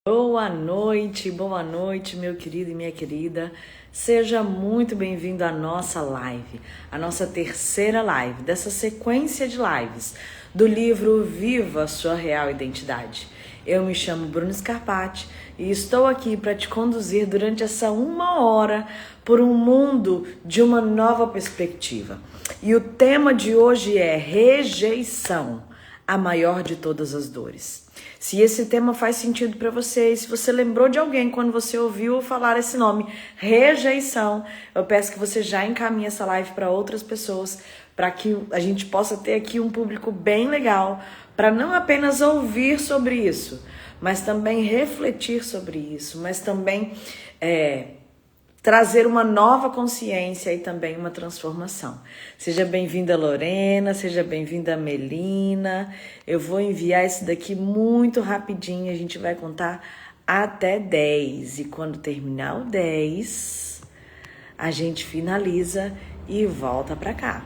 Boa noite, meu querido e minha querida. Seja muito bem-vindo à nossa live, a nossa terceira live dessa sequência de lives do livro Viva Sua Real Identidade. Eu me chamo Bruna Scarpati e estou aqui para te conduzir durante essa 1 hora por um mundo de uma nova perspectiva. E o tema de hoje é rejeição, a maior de todas as dores. Se esse tema faz sentido para você, se você lembrou de alguém quando você ouviu falar esse nome, rejeição, eu peço que você já encaminhe essa live para outras pessoas, para que a gente possa ter aqui um público bem legal, para não apenas ouvir sobre isso, mas também refletir sobre isso, mas também trazer uma nova consciência e também uma transformação. Seja bem-vinda, Lorena, seja bem-vinda, Melina. Eu vou enviar isso daqui muito rapidinho, a gente vai contar até 10. E quando terminar o 10, a gente finaliza e volta pra cá.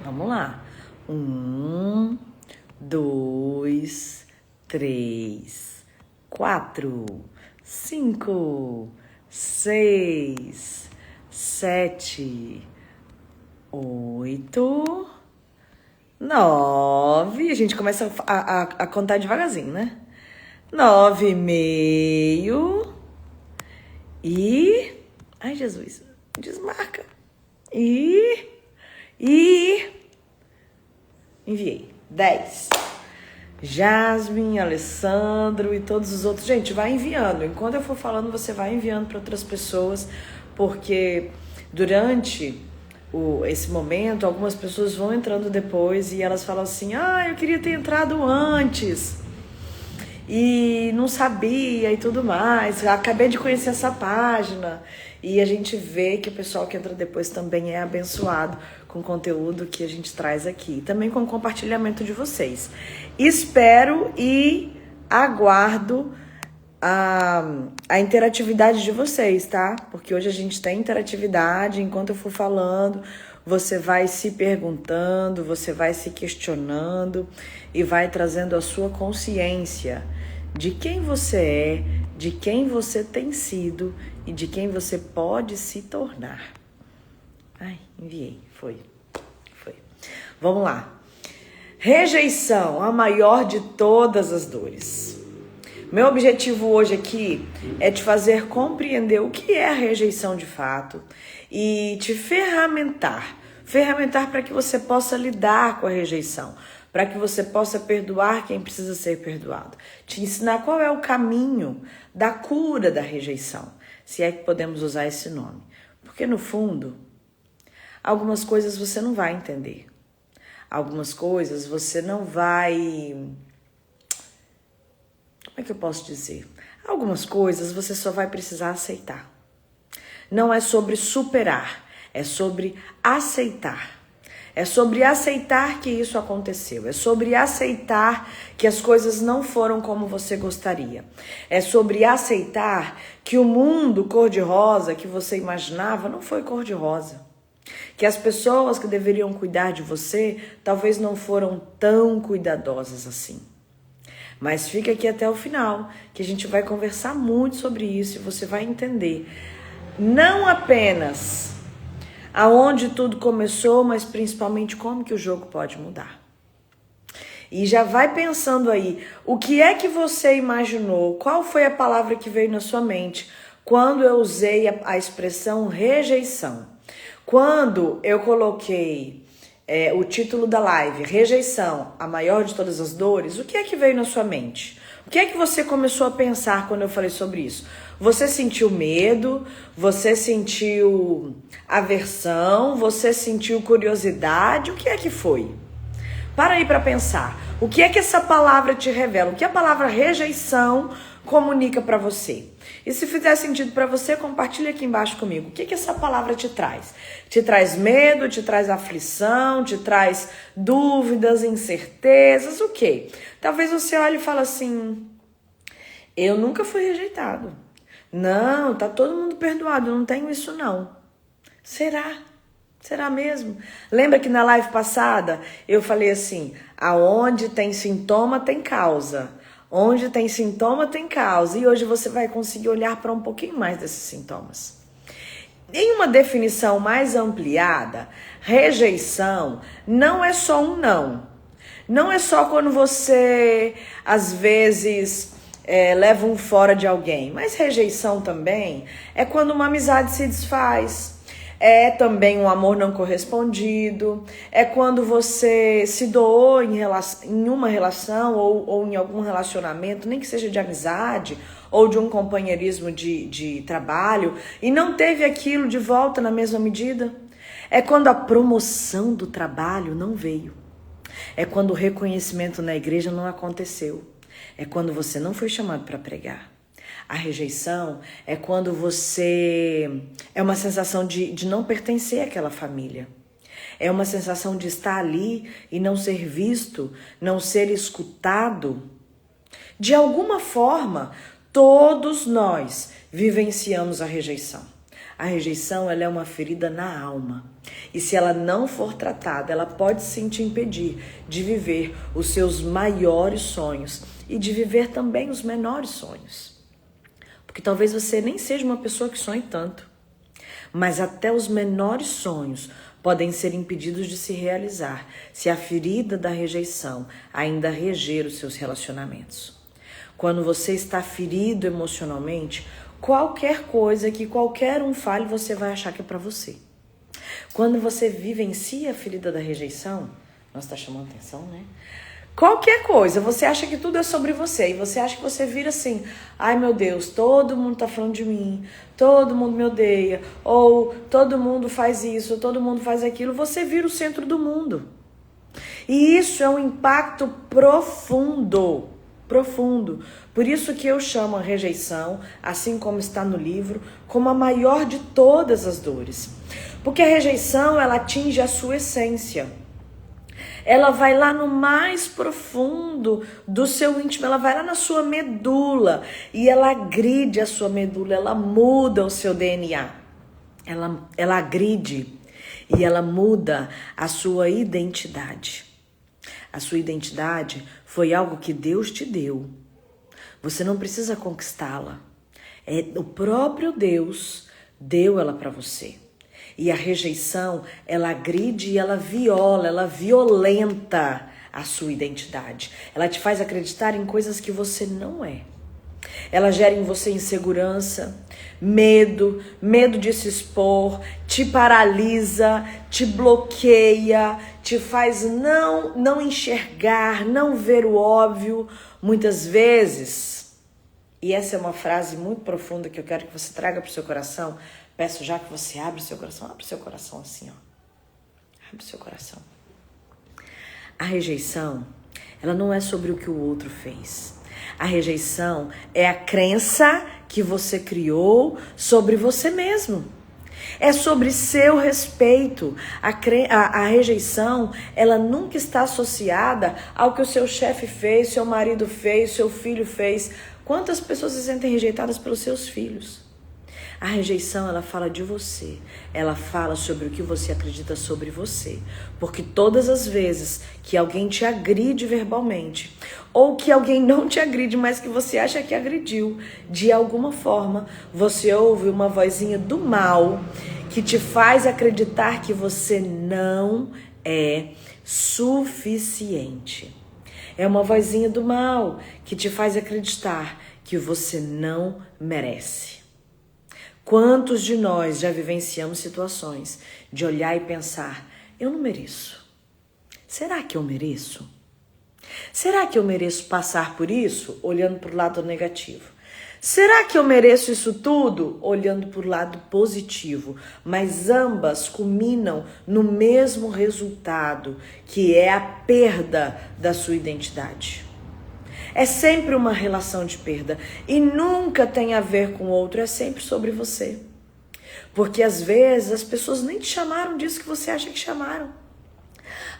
Vamos lá. 1, 2, 3, 4, 5... 6, 7, 8, 9. A gente começa a contar devagarzinho, né? 9,5. E... Ai, Jesus. Desmarca. E... Enviei. 10. Jasmine, Alessandro e todos os outros. Gente, vai enviando. Enquanto eu for falando, você vai enviando para outras pessoas, porque durante esse momento, algumas pessoas vão entrando depois e elas falam assim: eu queria ter entrado antes e não sabia e tudo mais. Acabei de conhecer essa página. E a gente vê que o pessoal que entra depois também é abençoado com o conteúdo que a gente traz aqui. Também com o compartilhamento de vocês. Espero e aguardo a interatividade de vocês, tá? Porque hoje a gente tem interatividade. Enquanto eu for falando, você vai se perguntando, você vai se questionando e vai trazendo a sua consciência de quem você é, de quem você tem sido e de quem você pode se tornar. Ai, enviei. Foi. Vamos lá. Rejeição, a maior de todas as dores. Meu objetivo hoje aqui é te fazer compreender o que é a rejeição de fato e te ferramentar para que você possa lidar com a rejeição, para que você possa perdoar quem precisa ser perdoado. Te ensinar qual é o caminho da cura da rejeição, se é que podemos usar esse nome. Porque no fundo, algumas coisas você não vai entender. Algumas coisas você não vai... Como é que eu posso dizer? Algumas coisas você só vai precisar aceitar. Não é sobre superar, é sobre aceitar. É sobre aceitar que isso aconteceu. É sobre aceitar que as coisas não foram como você gostaria. É sobre aceitar que o mundo cor-de-rosa que você imaginava não foi cor-de-rosa. Que as pessoas que deveriam cuidar de você talvez não foram tão cuidadosas assim. Mas fica aqui até o final, que a gente vai conversar muito sobre isso e você vai entender não apenas aonde tudo começou, mas principalmente como que o jogo pode mudar. E já vai pensando aí, o que é que você imaginou? Qual foi a palavra que veio na sua mente quando eu usei a expressão rejeição? Quando eu coloquei o título da live, rejeição, a maior de todas as dores, o que é que veio na sua mente? O que é que você começou a pensar quando eu falei sobre isso? Você sentiu medo? Você sentiu aversão? Você sentiu curiosidade? O que é que foi? Para aí para pensar. O que é que essa palavra te revela? O que a palavra rejeição comunica para você? E se fizer sentido para você, compartilha aqui embaixo comigo. O que que essa palavra te traz? Te traz medo, te traz aflição, te traz dúvidas, incertezas, o quê? Talvez você olhe e fale assim: eu nunca fui rejeitado. Não, tá todo mundo perdoado, eu não tenho isso não. Será? Será mesmo? Lembra que na live passada eu falei assim: aonde tem sintoma tem causa. Onde tem sintoma, tem causa. E hoje você vai conseguir olhar para um pouquinho mais desses sintomas. Em uma definição mais ampliada, rejeição não é só um não. Não é só quando você, às vezes, leva um fora de alguém. Mas rejeição também é quando uma amizade se desfaz. É também um amor não correspondido. É quando você se doou em uma relação ou em algum relacionamento, nem que seja de amizade ou de um companheirismo de trabalho, e não teve aquilo de volta na mesma medida. É quando a promoção do trabalho não veio. É quando o reconhecimento na igreja não aconteceu. É quando você não foi chamado para pregar. A rejeição é quando você... É uma sensação de não pertencer àquela família. É uma sensação de estar ali e não ser visto, não ser escutado. De alguma forma, todos nós vivenciamos a rejeição. A rejeição, ela é uma ferida na alma. E se ela não for tratada, ela pode sim te impedir de viver os seus maiores sonhos e de viver também os menores sonhos. Porque talvez você nem seja uma pessoa que sonhe tanto, mas até os menores sonhos podem ser impedidos de se realizar se a ferida da rejeição ainda reger os seus relacionamentos. Quando você está ferido emocionalmente, qualquer coisa que qualquer um fale, você vai achar que é para você. Quando você vivencia a ferida da rejeição, nossa, tá chamando atenção, né? Qualquer coisa, você acha que tudo é sobre você, e você acha que você vira assim, ai meu Deus, todo mundo tá falando de mim, todo mundo me odeia, ou todo mundo faz isso, todo mundo faz aquilo, você vira o centro do mundo. E isso é um impacto profundo. Por isso que eu chamo a rejeição, assim como está no livro, como a maior de todas as dores. Porque a rejeição, ela atinge a sua essência. Ela vai lá no mais profundo do seu íntimo, ela vai lá na sua medula e ela agride a sua medula, ela muda o seu DNA. Ela agride e ela muda a sua identidade. A sua identidade foi algo que Deus te deu. Você não precisa conquistá-la. O próprio Deus deu ela para você. E a rejeição, ela agride e ela viola, ela violenta a sua identidade. Ela te faz acreditar em coisas que você não é. Ela gera em você insegurança, medo de se expor, te paralisa, te bloqueia, te faz não enxergar, não ver o óbvio. Muitas vezes, e essa é uma frase muito profunda que eu quero que você traga para o seu coração, peço já que você abre o seu coração assim, ó. Abre o seu coração. A rejeição, ela não é sobre o que o outro fez. A rejeição é a crença que você criou sobre você mesmo. É sobre seu respeito. A rejeição, ela nunca está associada ao que o seu chefe fez, seu marido fez, seu filho fez. Quantas pessoas se sentem rejeitadas pelos seus filhos? A rejeição, ela fala de você. Ela fala sobre o que você acredita sobre você. Porque todas as vezes que alguém te agride verbalmente, ou que alguém não te agride, mas que você acha que agrediu, de alguma forma, você ouve uma vozinha do mal que te faz acreditar que você não é suficiente. É uma vozinha do mal que te faz acreditar que você não merece. Quantos de nós já vivenciamos situações de olhar e pensar, eu não mereço. Será que eu mereço? Será que eu mereço passar por isso? Olhando para o lado negativo. Será que eu mereço isso tudo? Olhando para o lado positivo. Mas ambas culminam no mesmo resultado, que é a perda da sua identidade. É sempre uma relação de perda e nunca tem a ver com o outro, é sempre sobre você. Porque às vezes as pessoas nem te chamaram disso que você acha que chamaram.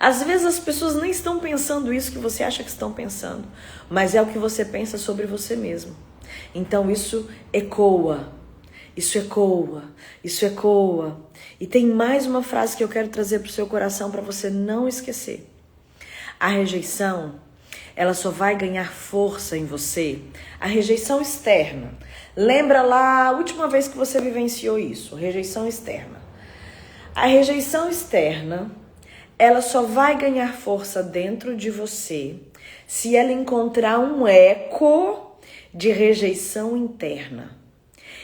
Às vezes as pessoas nem estão pensando isso que você acha que estão pensando, mas é o que você pensa sobre você mesmo. Então isso ecoa. E tem mais uma frase que eu quero trazer para o seu coração para você não esquecer. A rejeição, ela só vai ganhar força em você. A rejeição externa. Lembra lá a última vez que você vivenciou isso, rejeição externa. A rejeição externa, ela só vai ganhar força dentro de você se ela encontrar um eco de rejeição interna.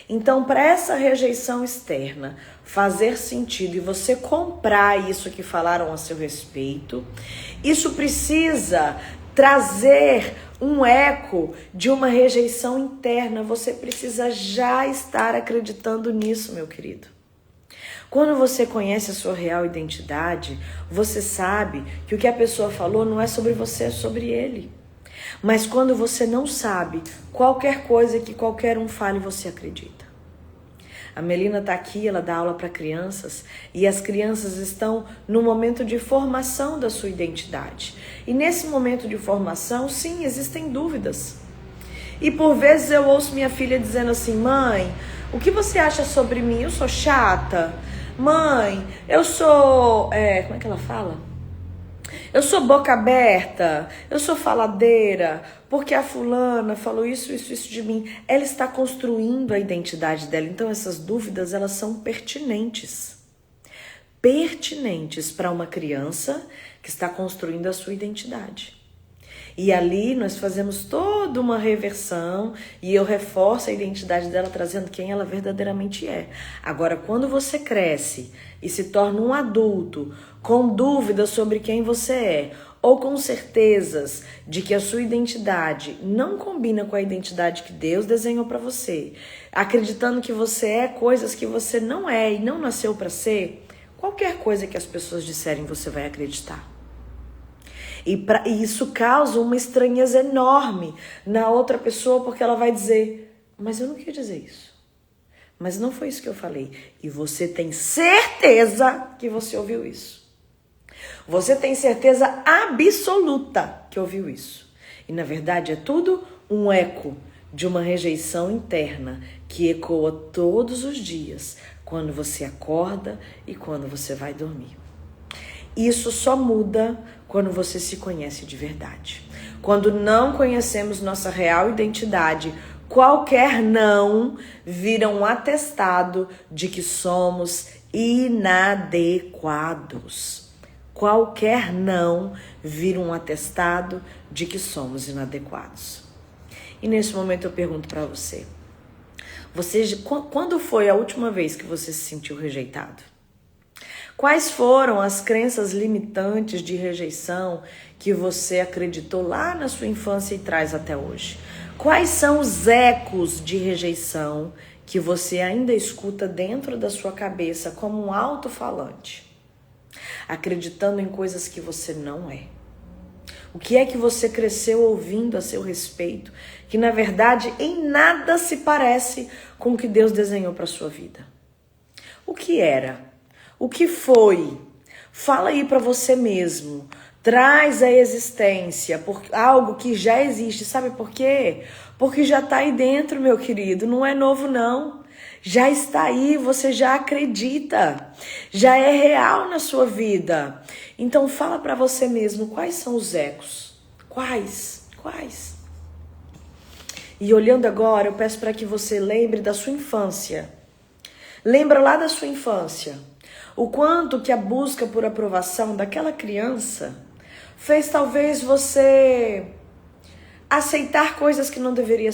Então, para essa rejeição externa fazer sentido e você comprar isso que falaram a seu respeito, isso precisa trazer um eco de uma rejeição interna. Você precisa já estar acreditando nisso, meu querido. Quando você conhece a sua real identidade, você sabe que o que a pessoa falou não é sobre você, é sobre ele. Mas quando você não sabe, qualquer coisa que qualquer um fale, você acredita. A Melina está aqui, ela dá aula para crianças e as crianças estão no momento de formação da sua identidade. E nesse momento de formação, sim, existem dúvidas. E por vezes eu ouço minha filha dizendo assim: mãe, o que você acha sobre mim? Eu sou chata? Mãe, eu sou... como é que ela fala? Eu sou boca aberta, eu sou faladeira, porque a fulana falou isso de mim. Ela está construindo a identidade dela. Então essas dúvidas, elas são pertinentes. Pertinentes para uma criança que está construindo a sua identidade. E ali nós fazemos toda uma reversão e eu reforço a identidade dela trazendo quem ela verdadeiramente é. Agora, quando você cresce e se torna um adulto com dúvidas sobre quem você é ou com certezas de que a sua identidade não combina com a identidade que Deus desenhou para você, acreditando que você é coisas que você não é e não nasceu para ser, qualquer coisa que as pessoas disserem você vai acreditar. E isso causa uma estranheza enorme na outra pessoa, porque ela vai dizer: mas eu não quis dizer isso. Mas não foi isso que eu falei. E você tem certeza que você ouviu isso. Você tem certeza absoluta que ouviu isso. E na verdade é tudo um eco de uma rejeição interna que ecoa todos os dias, quando você acorda e quando você vai dormir. Isso só muda quando você se conhece de verdade. Quando não conhecemos nossa real identidade, qualquer não vira um atestado de que somos inadequados. Qualquer não vira um atestado de que somos inadequados. E nesse momento eu pergunto para você, quando foi a última vez que você se sentiu rejeitado? Quais foram as crenças limitantes de rejeição que você acreditou lá na sua infância e traz até hoje? Quais são os ecos de rejeição que você ainda escuta dentro da sua cabeça como um alto-falante, acreditando em coisas que você não é? O que é que você cresceu ouvindo a seu respeito, que na verdade em nada se parece com o que Deus desenhou para sua vida? O que era? O que foi? Fala aí para você mesmo. Traz a existência por algo que já existe. Sabe por quê? Porque já está aí dentro, meu querido. Não é novo, não. Já está aí, você já acredita. Já é real na sua vida. Então fala para você mesmo, quais são os ecos? Quais? E olhando agora, eu peço para que você lembre da sua infância. Lembra lá da sua infância. O quanto que a busca por aprovação daquela criança fez talvez você aceitar coisas que não deveria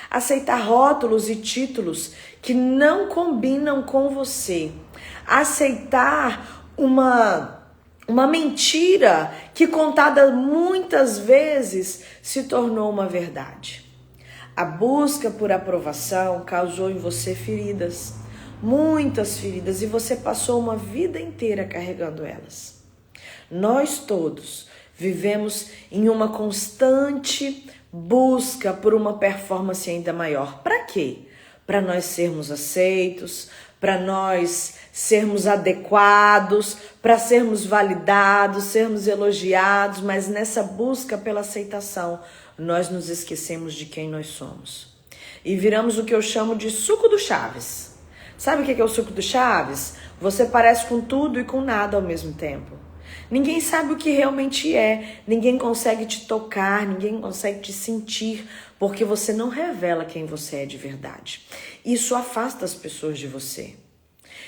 aceitar rótulos e títulos que não combinam com você, aceitar uma mentira que contada muitas vezes se tornou uma verdade. A busca por aprovação causou em você feridas, muitas feridas, e você passou uma vida inteira carregando elas. Nós todos vivemos em uma constante busca por uma performance ainda maior. Para quê? Para nós sermos aceitos, para nós sermos adequados, para sermos validados, sermos elogiados, mas nessa busca pela aceitação, nós nos esquecemos de quem nós somos. E viramos o que eu chamo de suco do Chaves. Sabe o que é o suco do Chaves? Você parece com tudo e com nada ao mesmo tempo. Ninguém sabe o que realmente é. Ninguém consegue te tocar, ninguém consegue te sentir, porque você não revela quem você é de verdade. Isso afasta as pessoas de você.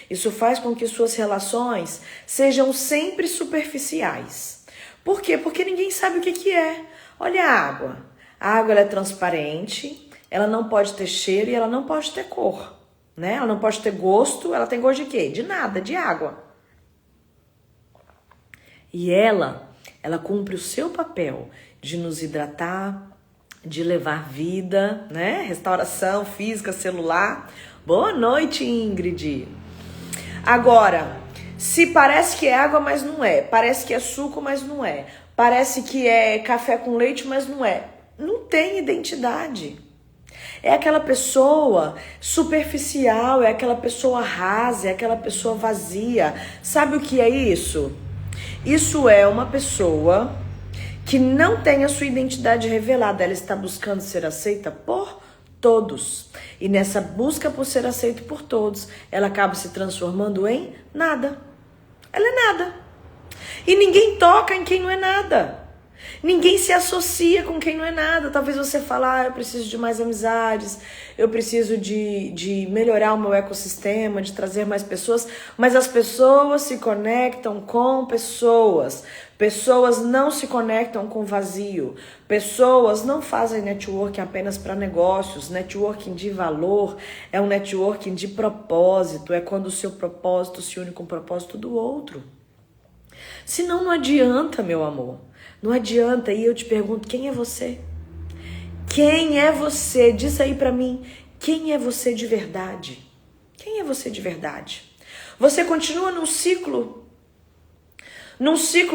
Isso faz com que suas relações sejam sempre superficiais. Por quê? Porque ninguém sabe o que é. Olha a água. A água ela é transparente, ela não pode ter cheiro e ela não pode ter cor, né? Ela não pode ter gosto, ela tem gosto de quê? De nada, de água. E ela cumpre o seu papel de nos hidratar, de levar vida, né? Restauração física, celular. Boa noite, Ingrid. Agora, se parece que é água, mas não é. Parece que é suco, mas não é. Parece que é café com leite, mas não é. Não tem identidade. É aquela pessoa superficial, é aquela pessoa rasa, é aquela pessoa vazia. Sabe o que é isso? Isso é uma pessoa que não tem a sua identidade revelada. Ela está buscando ser aceita por todos. E nessa busca por ser aceito por todos, ela acaba se transformando em nada. Ela é nada. E ninguém toca em quem não é nada. Ninguém se associa com quem não é nada. Talvez você fale, eu preciso de mais amizades, eu preciso de melhorar o meu ecossistema, de trazer mais pessoas, mas as pessoas se conectam com pessoas. Pessoas não se conectam com vazio. Pessoas não fazem networking apenas para negócios. Networking de valor é um networking de propósito. É quando o seu propósito se une com o propósito do outro. Senão não adianta, meu amor. Não adianta. E eu te pergunto, quem é você? Quem é você? Diz aí pra mim, quem é você de verdade? Quem é você de verdade? Você continua num ciclo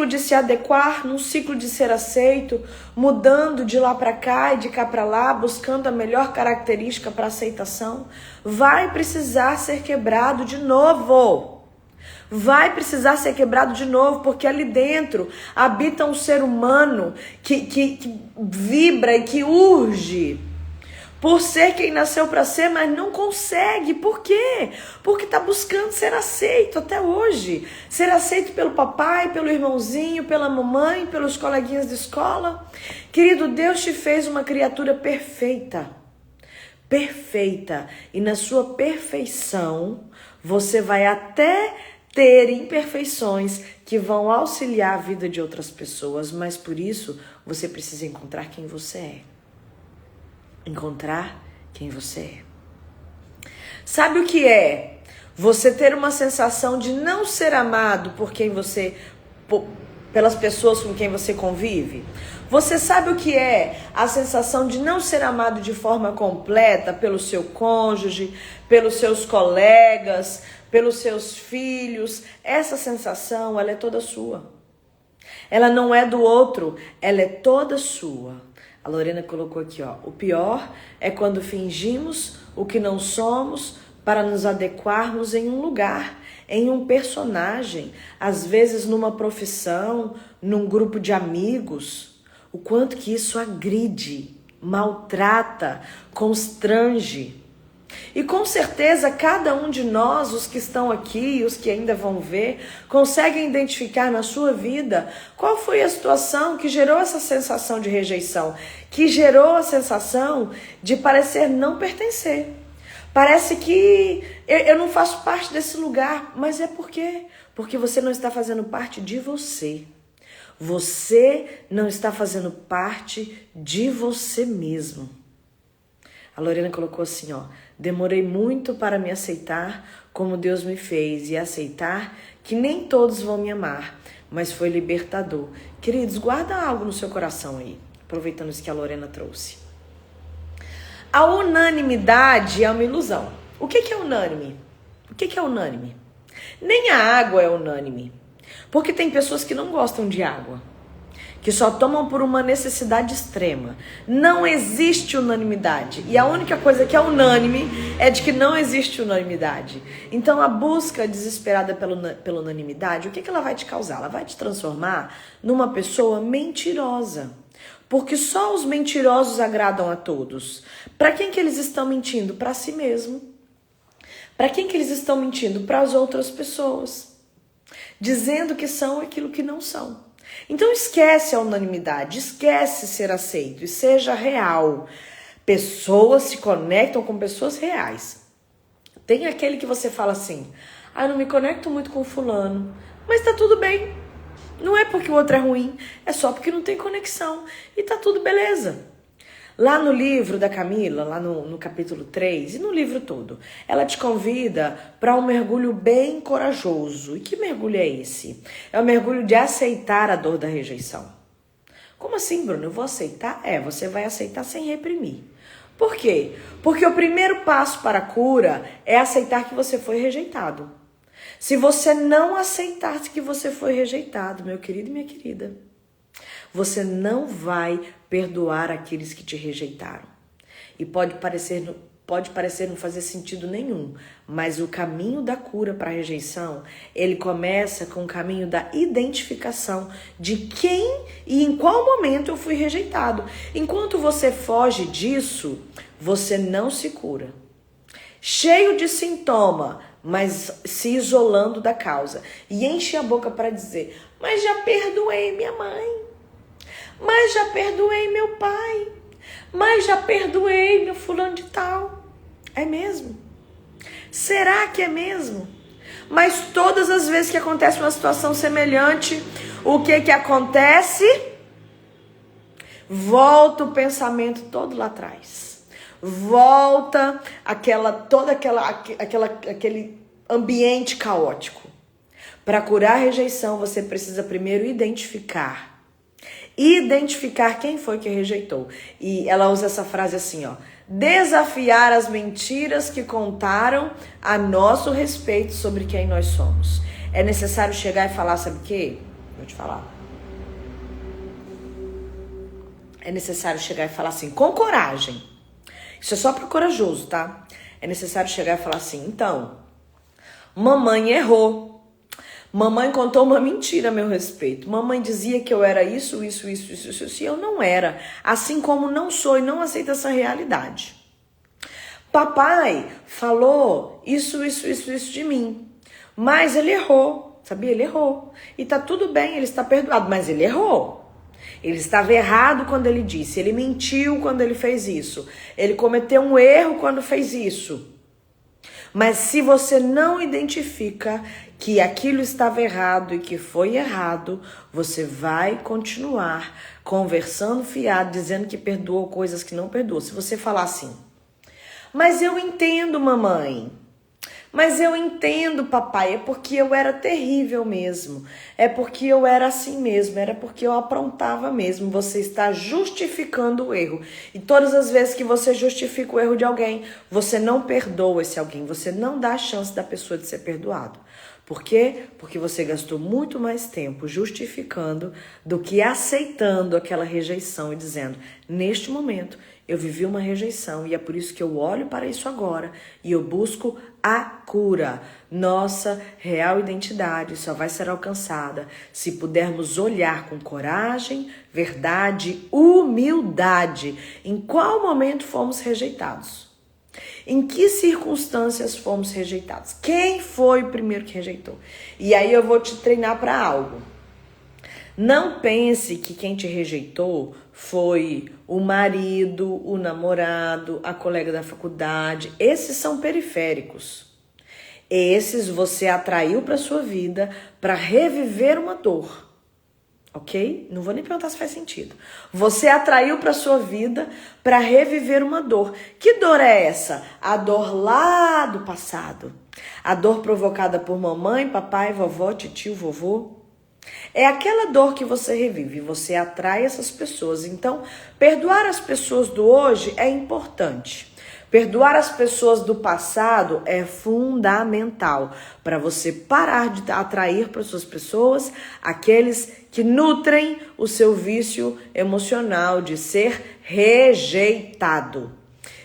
de se adequar, num ciclo de ser aceito, mudando de lá pra cá e de cá pra lá, buscando a melhor característica para aceitação? Vai precisar ser quebrado de novo. Vai precisar ser quebrado de novo, porque ali dentro habita um ser humano que vibra e que urge por ser quem nasceu para ser, mas não consegue. Por quê? Porque está buscando ser aceito até hoje. Ser aceito pelo papai, pelo irmãozinho, pela mamãe, pelos coleguinhas de escola. Querido, Deus te fez uma criatura perfeita. Perfeita. E na sua perfeição, você vai até ter imperfeições que vão auxiliar a vida de outras pessoas, mas por isso você precisa encontrar quem você é. Encontrar quem você é. Sabe o que é? Você ter uma sensação de não ser amado por quem você, pelas pessoas com quem você convive? Você sabe o que é a sensação de não ser amado de forma completa pelo seu cônjuge, pelos seus colegas, pelos seus filhos? Essa sensação, ela é toda sua. Ela não é do outro, ela é toda sua. A Lorena colocou aqui, ó. O pior é quando fingimos o que não somos para nos adequarmos em um lugar, em um personagem, às vezes numa profissão, num grupo de amigos. O quanto que isso agride, maltrata, constrange. E com certeza cada um de nós, os que estão aqui e os que ainda vão ver, conseguem identificar na sua vida qual foi a situação que gerou essa sensação de rejeição, que gerou a sensação de parecer não pertencer. Parece que eu não faço parte desse lugar, mas é por quê? Porque você não está fazendo parte de você. Você não está fazendo parte de você mesmo. A Lorena colocou assim, ó. Demorei muito para me aceitar como Deus me fez e aceitar que nem todos vão me amar, mas foi libertador. Queridos, guarda algo no seu coração aí, aproveitando isso que a Lorena trouxe. A unanimidade é uma ilusão. O que é unânime? O que é unânime? Nem a água é unânime. Porque tem pessoas que não gostam de água, que só tomam por uma necessidade extrema. Não existe unanimidade. E a única coisa que é unânime é de que não existe unanimidade. Então a busca desesperada pela unanimidade, o que ela vai te causar? Ela vai te transformar numa pessoa mentirosa. Porque só os mentirosos agradam a todos. Para quem que eles estão mentindo? Para si mesmo. Para quem que eles estão mentindo? Para as outras pessoas. dizendo que são aquilo que não são. Então esquece a unanimidade, esquece ser aceito e seja real. Pessoas se conectam com pessoas reais. Tem aquele que você fala assim, não me conecto muito com fulano, mas tá tudo bem. Não é porque o outro é ruim, é só porque não tem conexão e tá tudo beleza. Lá no livro da Camila, lá no capítulo 3 e no livro todo, ela te convida para um mergulho bem corajoso. E que mergulho é esse? É o mergulho de aceitar a dor da rejeição. Como assim, Bruno? Eu vou aceitar? Você vai aceitar sem reprimir. Por quê? Porque o primeiro passo para a cura é aceitar que você foi rejeitado. Se você não aceitar que você foi rejeitado, meu querido e minha querida, você não vai perdoar aqueles que te rejeitaram. E pode parecer não fazer sentido nenhum, mas o caminho da cura para a rejeição, ele começa com o caminho da identificação de quem e em qual momento eu fui rejeitado. Enquanto você foge disso, você não se cura. Cheio de sintoma, mas se isolando da causa. E enche a boca para dizer, mas já perdoei minha mãe. Mas já perdoei meu pai. Mas já perdoei meu fulano de tal. É mesmo? Será que é mesmo? Mas todas as vezes que acontece uma situação semelhante, o que acontece? Volta o pensamento todo lá atrás. Volta aquele ambiente caótico. Para curar a rejeição, você precisa primeiro identificar quem foi que rejeitou. E ela usa essa frase assim, desafiar as mentiras que contaram a nosso respeito sobre quem nós somos. É necessário chegar e falar, sabe o quê? Vou te falar. É necessário chegar e falar assim, com coragem. Isso é só para o corajoso, tá? É necessário chegar e falar assim, então, mamãe errou. Mamãe contou uma mentira a meu respeito. Mamãe dizia que eu era isso, e eu não era. Assim como não sou e não aceito essa realidade. Papai falou isso de mim. Mas ele errou, sabia? Ele errou. E tá tudo bem, ele está perdoado, mas ele errou. Ele estava errado quando ele disse. Ele mentiu quando ele fez isso. Ele cometeu um erro quando fez isso. Mas se você não identifica que aquilo estava errado e que foi errado, você vai continuar conversando fiado, dizendo que perdoou coisas que não perdoou. Se você falar assim, mas eu entendo, mamãe. Mas eu entendo, papai, é porque eu era terrível mesmo. É porque eu era assim mesmo, era porque eu aprontava mesmo. Você está justificando o erro. E todas as vezes que você justifica o erro de alguém, você não perdoa esse alguém. Você não dá a chance da pessoa de ser perdoado. Por quê? Porque você gastou muito mais tempo justificando do que aceitando aquela rejeição e dizendo, neste momento eu vivi uma rejeição e é por isso que eu olho para isso agora e eu busco a cura. Nossa real identidade só vai ser alcançada se pudermos olhar com coragem, verdade, humildade. Em qual momento fomos rejeitados? Em que circunstâncias fomos rejeitados? Quem foi o primeiro que rejeitou? E aí eu vou te treinar para algo. Não pense que quem te rejeitou foi o marido, o namorado, a colega da faculdade. Esses são periféricos. Esses você atraiu para sua vida para reviver uma dor. Ok? Não vou nem perguntar se faz sentido. Você atraiu para sua vida para reviver uma dor. Que dor é essa? A dor lá do passado. A dor provocada por mamãe, papai, vovó, titio, vovô. É aquela dor que você revive. Você atrai essas pessoas. Então, perdoar as pessoas do hoje é importante. Perdoar as pessoas do passado é fundamental para você parar de atrair para suas pessoas aqueles que nutrem o seu vício emocional de ser rejeitado,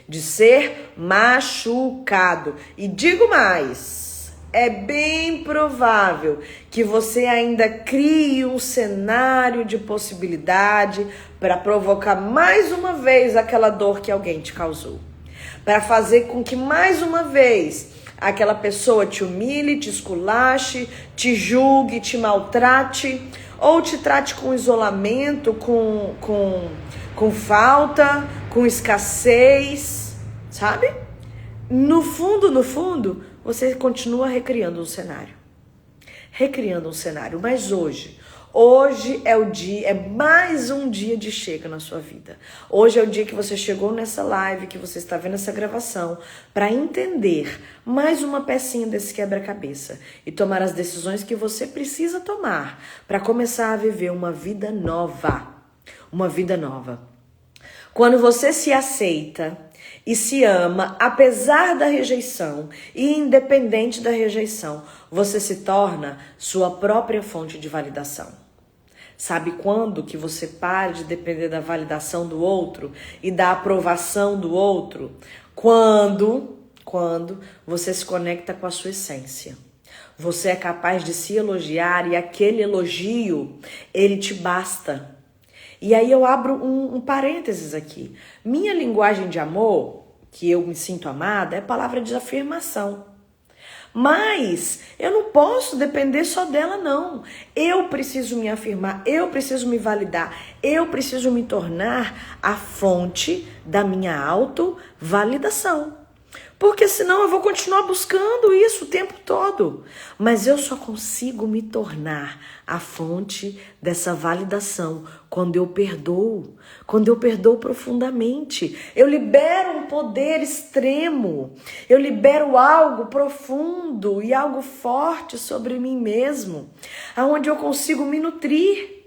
de ser machucado. E digo mais, é bem provável que você ainda crie um cenário de possibilidade para provocar mais uma vez aquela dor que alguém te causou. Para fazer com que mais uma vez aquela pessoa te humilhe, te esculache, te julgue, te maltrate, ou te trate com isolamento, com falta, com escassez, sabe? No fundo, você continua recriando um cenário. Mas hoje é o dia, é mais um dia de chega na sua vida. Hoje é o dia que você chegou nessa live, que você está vendo essa gravação, para entender mais uma pecinha desse quebra-cabeça e tomar as decisões que você precisa tomar para começar a viver uma vida nova. Uma vida nova. Quando você se aceita e se ama, apesar da rejeição e independente da rejeição, você se torna sua própria fonte de validação. Sabe quando que você para de depender da validação do outro e da aprovação do outro? Quando você se conecta com a sua essência. Você é capaz de se elogiar e aquele elogio, ele te basta. E aí eu abro um parênteses aqui. Minha linguagem de amor, que eu me sinto amada, é palavra de afirmação. Mas eu não posso depender só dela, não. Eu preciso me afirmar, eu preciso me validar, eu preciso me tornar a fonte da minha autovalidação. Porque senão eu vou continuar buscando isso o tempo todo. Mas eu só consigo me tornar a fonte dessa validação quando eu perdoo. Quando eu perdoo profundamente. Eu libero um poder extremo. Eu libero algo profundo e algo forte sobre mim mesmo. Aonde eu consigo me nutrir.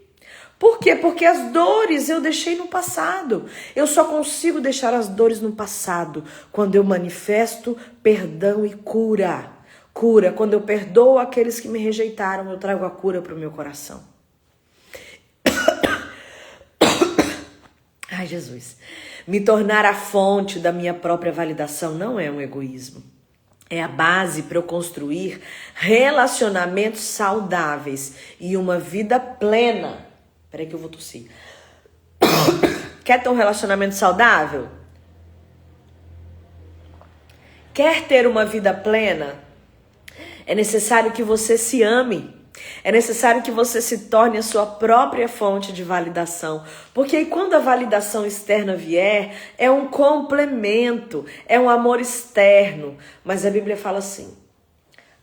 Por quê? Porque as dores eu deixei no passado. Eu só consigo deixar as dores no passado quando eu manifesto perdão e cura. Cura. Quando eu perdoo aqueles que me rejeitaram, eu trago a cura para o meu coração. Ai, Jesus. Me tornar a fonte da minha própria validação não é um egoísmo. É a base para eu construir relacionamentos saudáveis e uma vida plena. Peraí que eu vou tossir. Quer ter um relacionamento saudável? Quer ter uma vida plena? É necessário que você se ame. É necessário que você se torne a sua própria fonte de validação. Porque aí quando a validação externa vier, é um complemento, é um amor externo. Mas a Bíblia fala assim: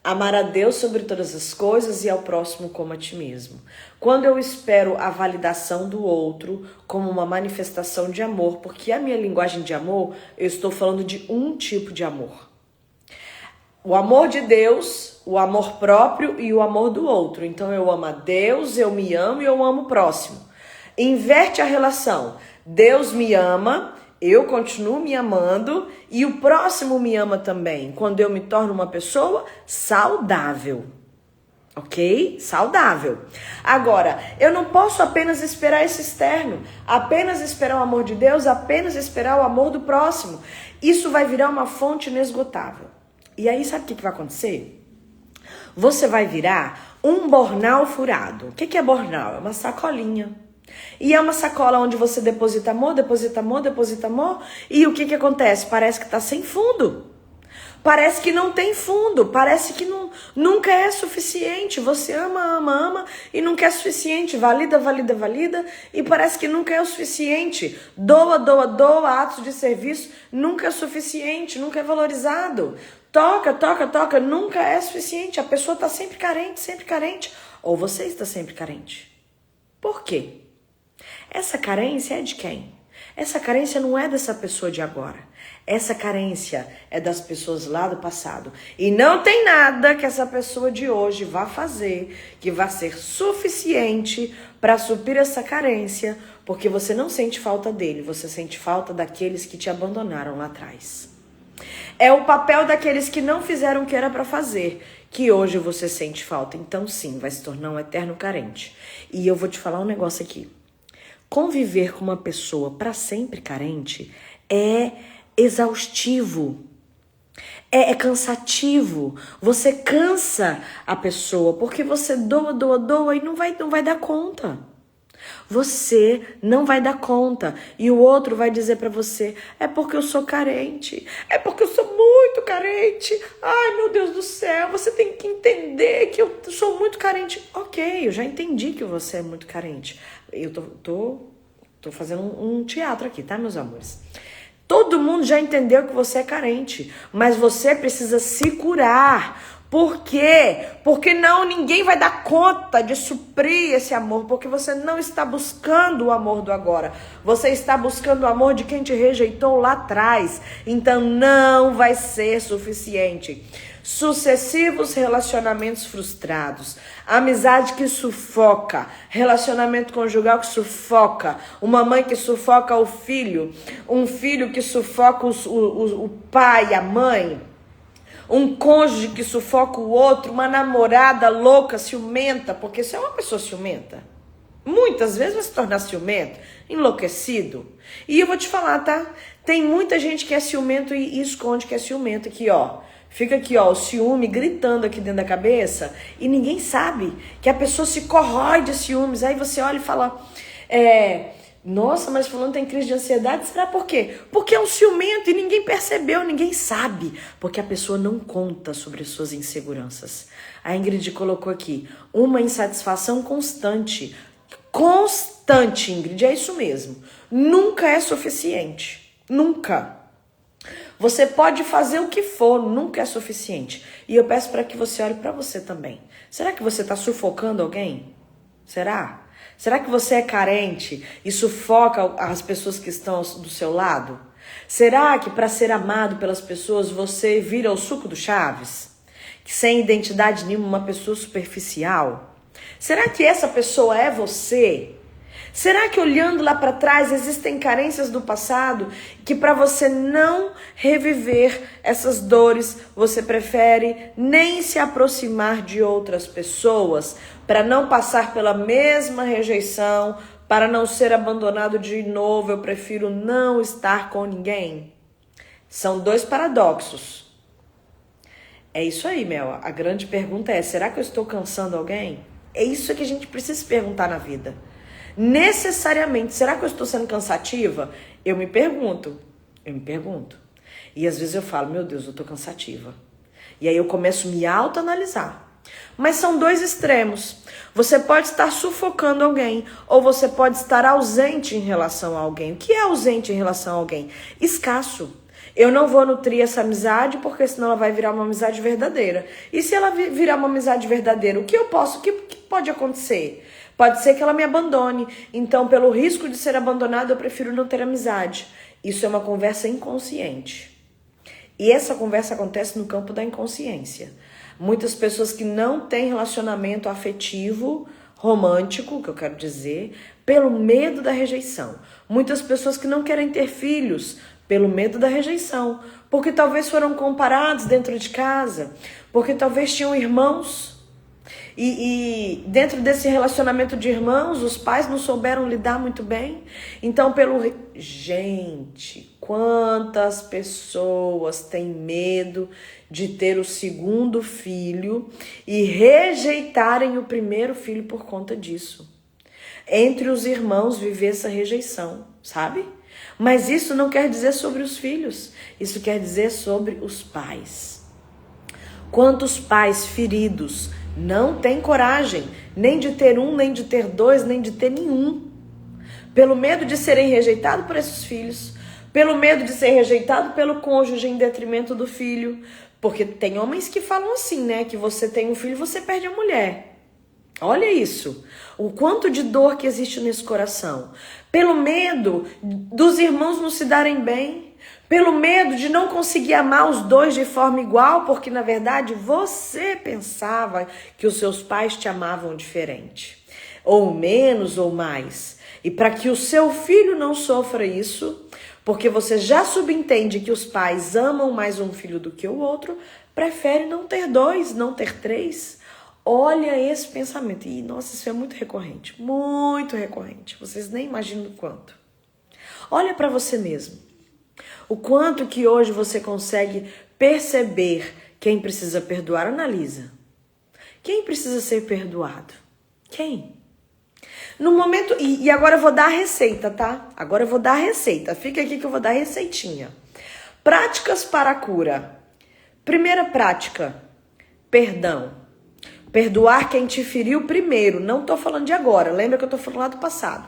amar a Deus sobre todas as coisas e ao próximo como a ti mesmo. Quando eu espero a validação do outro como uma manifestação de amor, porque a minha linguagem de amor, eu estou falando de um tipo de amor. O amor de Deus, o amor próprio e o amor do outro. Então eu amo a Deus, eu me amo e eu amo o próximo. Inverte a relação. Deus me ama, eu continuo me amando e o próximo me ama também. Quando eu me torno uma pessoa saudável. Ok? Saudável. Agora, eu não posso apenas esperar esse externo, apenas esperar o amor de Deus, apenas esperar o amor do próximo. Isso vai virar uma fonte inesgotável. E aí, sabe o que vai acontecer? Você vai virar um bornal furado. O que é bornal? É uma sacolinha. E é uma sacola onde você deposita amor, deposita amor, deposita amor. E o que acontece? Parece que tá sem fundo. Parece que não tem fundo, parece que nunca é suficiente. Você ama e nunca é suficiente. Valida e parece que nunca é o suficiente. Doa, atos de serviço, nunca é suficiente, nunca é valorizado. Toca, nunca é suficiente. A pessoa está sempre carente. Ou você está sempre carente. Por quê? Essa carência é de quem? Essa carência não é dessa pessoa de agora. Essa carência é das pessoas lá do passado. E não tem nada que essa pessoa de hoje vá fazer que vá ser suficiente para suprir essa carência, porque você não sente falta dele, você sente falta daqueles que te abandonaram lá atrás. É o papel daqueles que não fizeram o que era para fazer, que hoje você sente falta. Então sim, vai se tornar um eterno carente. E eu vou te falar um negócio aqui. Conviver com uma pessoa para sempre carente é exaustivo, é cansativo. Você cansa a pessoa porque você doa e não vai dar conta. Você não vai dar conta e o outro vai dizer para você: é porque eu sou carente, é porque eu sou muito carente. Ai, meu Deus do céu, você tem que entender que eu sou muito carente. Ok, eu já entendi que você é muito carente. Eu tô fazendo um teatro aqui, tá, meus amores? Todo mundo já entendeu que você é carente, mas você precisa se curar. Por quê? Porque ninguém vai dar conta de suprir esse amor, porque você não está buscando o amor do agora. Você está buscando o amor de quem te rejeitou lá atrás. Então não vai ser suficiente. Sucessivos relacionamentos frustrados, amizade que sufoca, relacionamento conjugal que sufoca, uma mãe que sufoca o filho, um filho que sufoca o pai, a mãe, um cônjuge que sufoca o outro, uma namorada louca, ciumenta, porque você é uma pessoa ciumenta. Muitas vezes vai se tornar ciumento, enlouquecido. E eu vou te falar, tá? Tem muita gente que é ciumento e esconde que é ciumento aqui, ó. Fica aqui, ó, o ciúme gritando aqui dentro da cabeça e ninguém sabe que a pessoa se corrói de ciúmes. Aí você olha e fala, nossa, mas fulano tem crise de ansiedade, será por quê? Porque é um ciumento e ninguém percebeu, ninguém sabe, porque a pessoa não conta sobre as suas inseguranças. A Ingrid colocou aqui, uma insatisfação constante. Constante, Ingrid, é isso mesmo. Nunca é suficiente, nunca. Você pode fazer o que for, nunca é suficiente. E eu peço para que você olhe para você também. Será que você está sufocando alguém? Será? Será que você é carente e sufoca as pessoas que estão do seu lado? Será que para ser amado pelas pessoas você vira o suco do Chaves? Sem identidade nenhuma, uma pessoa superficial? Será que essa pessoa é você? Será que olhando lá para trás existem carências do passado que para você não reviver essas dores, você prefere nem se aproximar de outras pessoas para não passar pela mesma rejeição, para não ser abandonado de novo, eu prefiro não estar com ninguém? São dois paradoxos. É isso aí, Mel. A grande pergunta é, será que eu estou cansando alguém? É isso que a gente precisa se perguntar na vida. Necessariamente, será que eu estou sendo cansativa? Eu me pergunto. E às vezes eu falo, meu Deus, eu estou cansativa. E aí eu começo a me autoanalisar. Mas são dois extremos. Você pode estar sufocando alguém, ou você pode estar ausente em relação a alguém. O que é ausente em relação a alguém? Escasso. Eu não vou nutrir essa amizade, porque senão ela vai virar uma amizade verdadeira. E se ela virar uma amizade verdadeira, o que pode acontecer? Pode ser que ela me abandone. Então, pelo risco de ser abandonada, eu prefiro não ter amizade. Isso é uma conversa inconsciente. E essa conversa acontece no campo da inconsciência. Muitas pessoas que não têm relacionamento afetivo, romântico, que eu quero dizer, pelo medo da rejeição. Muitas pessoas que não querem ter filhos, pelo medo da rejeição. Porque talvez foram comparados dentro de casa, porque talvez tinham irmãos. E dentro desse relacionamento de irmãos, os pais não souberam lidar muito bem. Então, Gente, quantas pessoas têm medo de ter o segundo filho e rejeitarem o primeiro filho por conta disso? Entre os irmãos viver essa rejeição, sabe? Mas isso não quer dizer sobre os filhos, isso quer dizer sobre os pais. Quantos pais feridos não têm coragem nem de ter um, nem de ter dois, nem de ter nenhum. Pelo medo de serem rejeitados por esses filhos, pelo medo de ser rejeitado pelo cônjuge em detrimento do filho. Porque tem homens que falam assim, né? Que você tem um filho, você perde a mulher. Olha isso. O quanto de dor que existe nesse coração. Pelo medo dos irmãos não se darem bem. Pelo medo de não conseguir amar os dois de forma igual, porque na verdade você pensava que os seus pais te amavam diferente, ou menos ou mais. E para que o seu filho não sofra isso, porque você já subentende que os pais amam mais um filho do que o outro, prefere não ter dois, não ter três. Olha esse pensamento. E nossa, isso é muito recorrente, muito recorrente. Vocês nem imaginam o quanto. Olha para você mesmo. O quanto que hoje você consegue perceber quem precisa perdoar. Analisa. Quem precisa ser perdoado? Quem? No momento... E agora eu vou dar a receita, tá? Agora eu vou dar a receita. Fica aqui que eu vou dar a receitinha. Práticas para a cura. Primeira prática, perdão. Perdoar quem te feriu primeiro. Não tô falando de agora, lembra que eu tô falando lá do passado.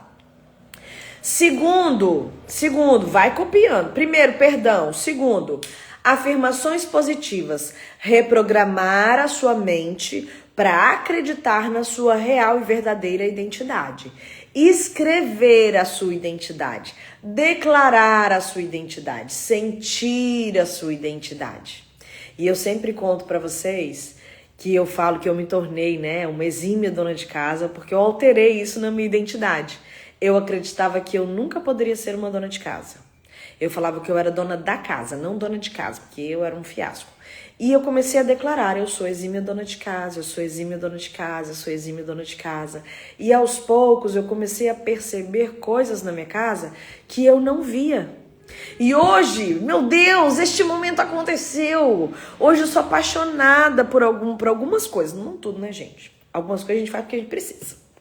Segundo, vai copiando. Primeiro, perdão. Segundo, afirmações positivas. Reprogramar a sua mente para acreditar na sua real e verdadeira identidade. Escrever a sua identidade. Declarar a sua identidade. Sentir a sua identidade. E eu sempre conto para vocês que eu falo que eu me tornei, uma exímia dona de casa porque eu alterei isso na minha identidade. Eu acreditava que eu nunca poderia ser uma dona de casa. Eu falava que eu era dona da casa, não dona de casa, porque eu era um fiasco. E eu comecei a declarar, eu sou exímia dona de casa, eu sou exímia dona de casa, eu sou exímia dona de casa. E aos poucos eu comecei a perceber coisas na minha casa que eu não via. E hoje, meu Deus, este momento aconteceu. Hoje eu sou apaixonada por algumas coisas, não tudo, né, gente? Algumas coisas a gente faz porque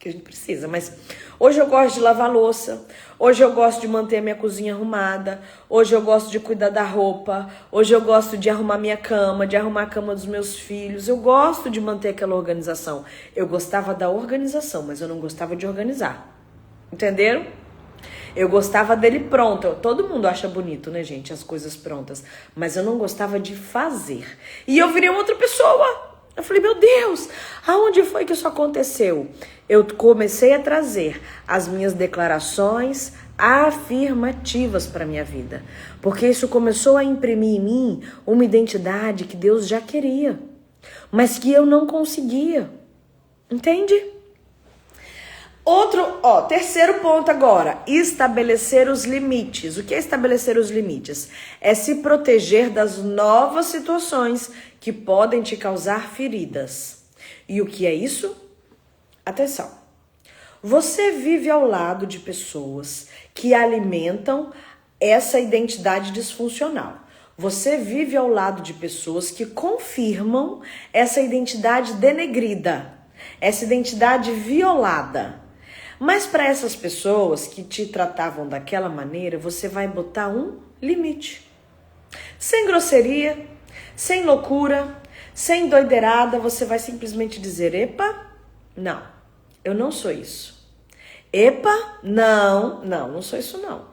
a gente precisa, mas hoje eu gosto de lavar louça, hoje eu gosto de manter a minha cozinha arrumada, hoje eu gosto de cuidar da roupa, hoje eu gosto de arrumar minha cama, de arrumar a cama dos meus filhos, eu gosto de manter aquela organização. Eu gostava da organização, mas eu não gostava de organizar, entenderam? Eu gostava dele pronto, todo mundo acha bonito, né, gente, as coisas prontas, mas eu não gostava de fazer, e eu virei outra pessoa. Eu falei, meu Deus, aonde foi que isso aconteceu? Eu comecei a trazer as minhas declarações afirmativas para a minha vida. Porque isso começou a imprimir em mim uma identidade que Deus já queria, mas que eu não conseguia. Entende? Terceiro ponto agora, estabelecer os limites. O que é estabelecer os limites? É se proteger das novas situações que podem te causar feridas. E o que é isso? Atenção. Você vive ao lado de pessoas que alimentam essa identidade disfuncional. Você vive ao lado de pessoas que confirmam essa identidade denegrida, essa identidade violada. Mas para essas pessoas que te tratavam daquela maneira, você vai botar um limite. Sem grosseria, sem loucura, sem doideirada, você vai simplesmente dizer, epa, não, eu não sou isso. Epa, não sou isso não.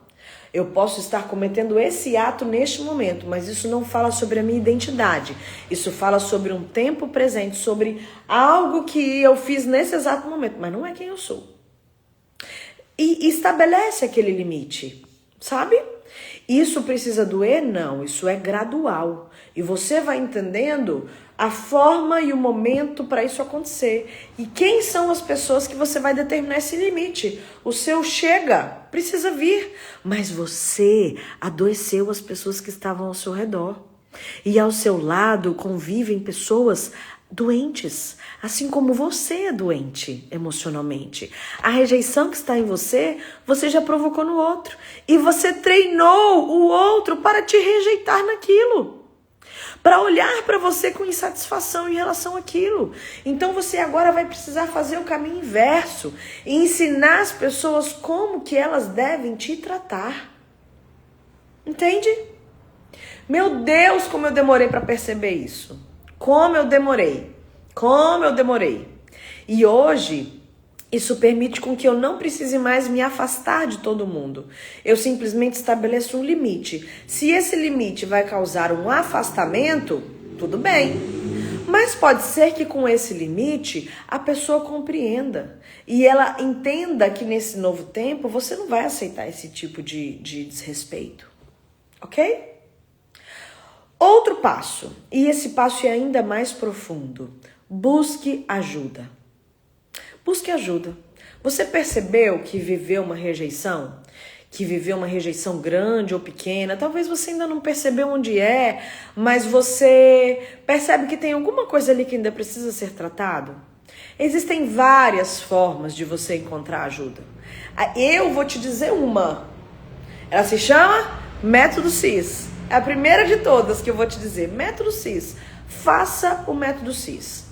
Eu posso estar cometendo esse ato neste momento, mas isso não fala sobre a minha identidade. Isso fala sobre um tempo presente, sobre algo que eu fiz nesse exato momento, mas não é quem eu sou. E estabelece aquele limite, sabe? Isso precisa doer? Não, isso é gradual. E você vai entendendo a forma e o momento para isso acontecer. E quem são as pessoas que você vai determinar esse limite? O seu chega, precisa vir. Mas você adoeceu as pessoas que estavam ao seu redor. E ao seu lado convivem pessoas doentes, assim como você é doente emocionalmente. A rejeição que está em você, você já provocou no outro. E você treinou o outro para te rejeitar naquilo. Para olhar para você com insatisfação em relação àquilo. Então você agora vai precisar fazer o caminho inverso. E ensinar as pessoas como que elas devem te tratar. Entende? Meu Deus, como eu demorei para perceber isso. Como eu demorei. E hoje, isso permite com que eu não precise mais me afastar de todo mundo. Eu simplesmente estabeleço um limite. Se esse limite vai causar um afastamento, tudo bem. Mas pode ser que com esse limite, a pessoa compreenda. E ela entenda que nesse novo tempo, você não vai aceitar esse tipo de desrespeito. Ok? Outro passo, e esse passo é ainda mais profundo, busque ajuda. Busque ajuda. Você percebeu que viveu uma rejeição? Que viveu uma rejeição grande ou pequena? Talvez você ainda não percebeu onde é, mas você percebe que tem alguma coisa ali que ainda precisa ser tratado? Existem várias formas de você encontrar ajuda. Eu vou te dizer uma. Ela se chama Método CIS. É a primeira de todas que eu vou te dizer. Método CIS. Faça o Método CIS.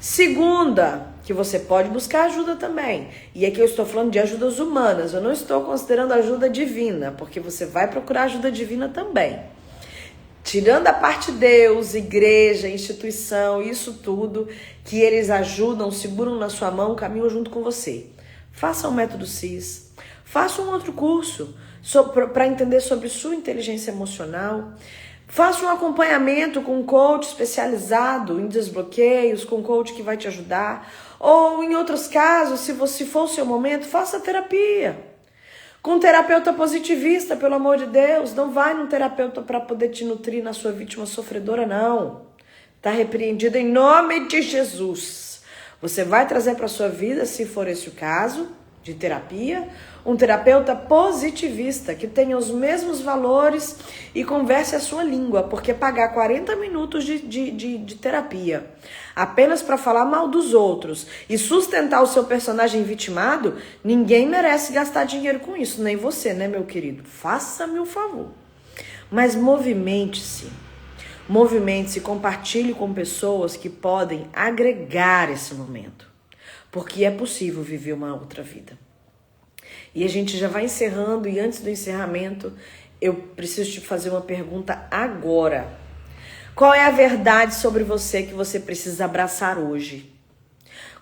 Segunda, que você pode buscar ajuda também. E aqui eu estou falando de ajudas humanas. Eu não estou considerando ajuda divina, porque você vai procurar ajuda divina também. Tirando a parte de Deus, igreja, instituição, isso tudo, que eles ajudam, seguram na sua mão, caminham junto com você. Faça um método CIS, faça um outro curso para entender sobre sua inteligência emocional. Faça um acompanhamento com um coach especializado em desbloqueios, com um coach que vai te ajudar. Ou em outros casos, se for o seu momento, faça terapia. Com um terapeuta positivista, pelo amor de Deus. Não vai num terapeuta para poder te nutrir na sua vítima sofredora, não. Está repreendido em nome de Jesus. Você vai trazer para a sua vida, se for esse o caso, de terapia, um terapeuta positivista, que tenha os mesmos valores e converse a sua língua, porque pagar 40 minutos de terapia apenas para falar mal dos outros e sustentar o seu personagem vitimado, ninguém merece gastar dinheiro com isso, nem você, né, meu querido? Faça-me o favor. Mas movimente-se, compartilhe com pessoas que podem agregar esse momento, porque é possível viver uma outra vida. E a gente já vai encerrando, e antes do encerramento, eu preciso te fazer uma pergunta agora. Qual é a verdade sobre você que você precisa abraçar hoje?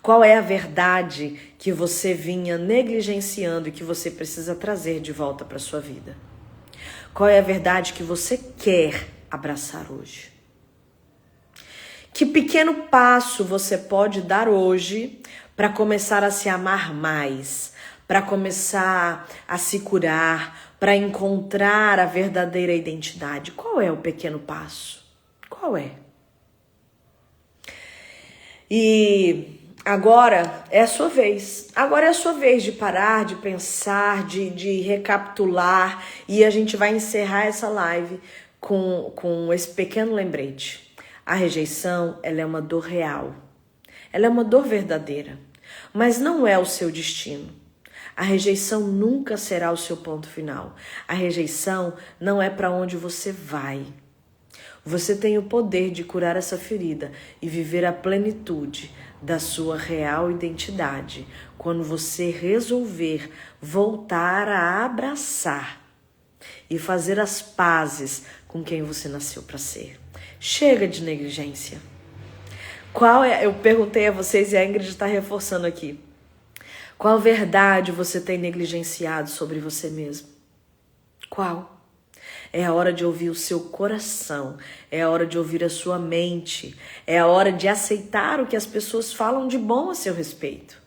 Qual é a verdade que você vinha negligenciando e que você precisa trazer de volta para sua vida? Qual é a verdade que você quer abraçar hoje? Que pequeno passo você pode dar hoje para começar a se amar mais, para começar a se curar, para encontrar a verdadeira identidade? Qual é o pequeno passo? Qual é? E agora é a sua vez. Agora é a sua vez de parar, de pensar, de recapitular. E a gente vai encerrar essa live com esse pequeno lembrete. A rejeição, ela é uma dor real. Ela é uma dor verdadeira. Mas não é o seu destino. A rejeição nunca será o seu ponto final. A rejeição não é para onde você vai. Você tem o poder de curar essa ferida e viver a plenitude da sua real identidade quando você resolver voltar a abraçar e fazer as pazes com quem você nasceu para ser. Chega de negligência. Eu perguntei a vocês e a Ingrid está reforçando aqui. Qual verdade você tem negligenciado sobre você mesmo? Qual? É a hora de ouvir o seu coração, é a hora de ouvir a sua mente, é a hora de aceitar o que as pessoas falam de bom a seu respeito.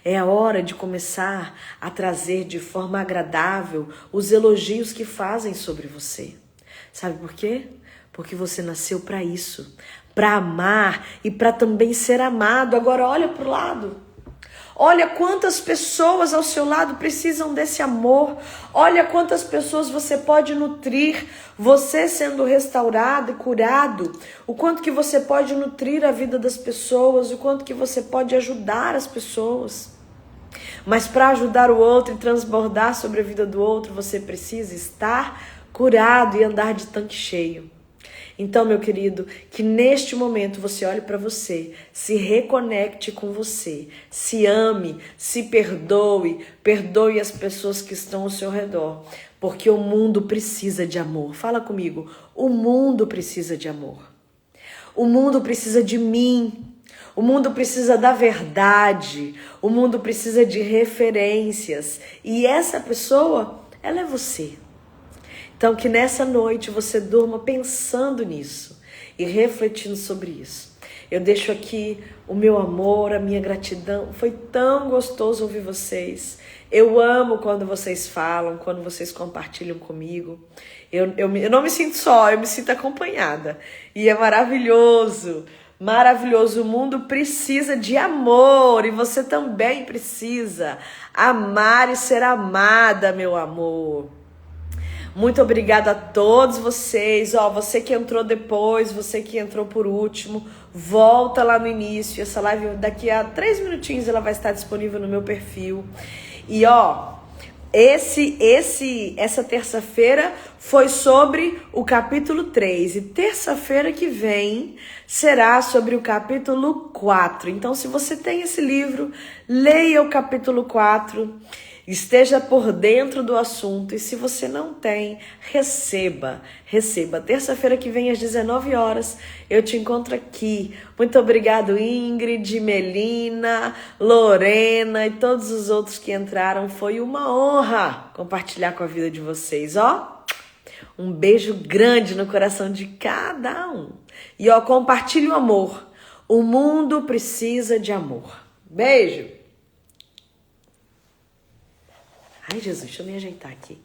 É a hora de começar a trazer de forma agradável os elogios que fazem sobre você. Sabe por quê? Porque você nasceu para isso, para amar e para também ser amado. Agora olha para o lado. Olha quantas pessoas ao seu lado precisam desse amor. Olha quantas pessoas você pode nutrir, você sendo restaurado e curado. O quanto que você pode nutrir a vida das pessoas, o quanto que você pode ajudar as pessoas. Mas para ajudar o outro e transbordar sobre a vida do outro, você precisa estar curado e andar de tanque cheio. Então, meu querido, que neste momento você olhe para você, se reconecte com você, se ame, se perdoe, perdoe as pessoas que estão ao seu redor, porque o mundo precisa de amor. Fala comigo, o mundo precisa de amor. O mundo precisa de mim. O mundo precisa da verdade. O mundo precisa de referências. E essa pessoa, ela é você. Então, que nessa noite você durma pensando nisso e refletindo sobre isso. Eu deixo aqui o meu amor, a minha gratidão. Foi tão gostoso ouvir vocês. Eu amo quando vocês falam, quando vocês compartilham comigo. Eu não me sinto só, eu me sinto acompanhada. E é maravilhoso, maravilhoso. O mundo precisa de amor e você também precisa amar e ser amada, meu amor. Muito obrigada a todos vocês. Você que entrou depois, você que entrou por último, volta lá no início. Essa live daqui a 3 minutinhos ela vai estar disponível no meu perfil. E essa terça-feira foi sobre o capítulo 3 e terça-feira que vem será sobre o capítulo 4. Então, se você tem esse livro, leia o capítulo 4. Esteja por dentro do assunto e se você não tem, receba. Terça-feira que vem às 19 horas eu te encontro aqui. Muito obrigado, Ingrid, Melina, Lorena e todos os outros que entraram. Foi uma honra compartilhar com a vida de vocês, ó. Um beijo grande no coração de cada um. E ó, compartilhe o amor. O mundo precisa de amor. Beijo. Ai, Jesus, deixa eu me ajeitar aqui.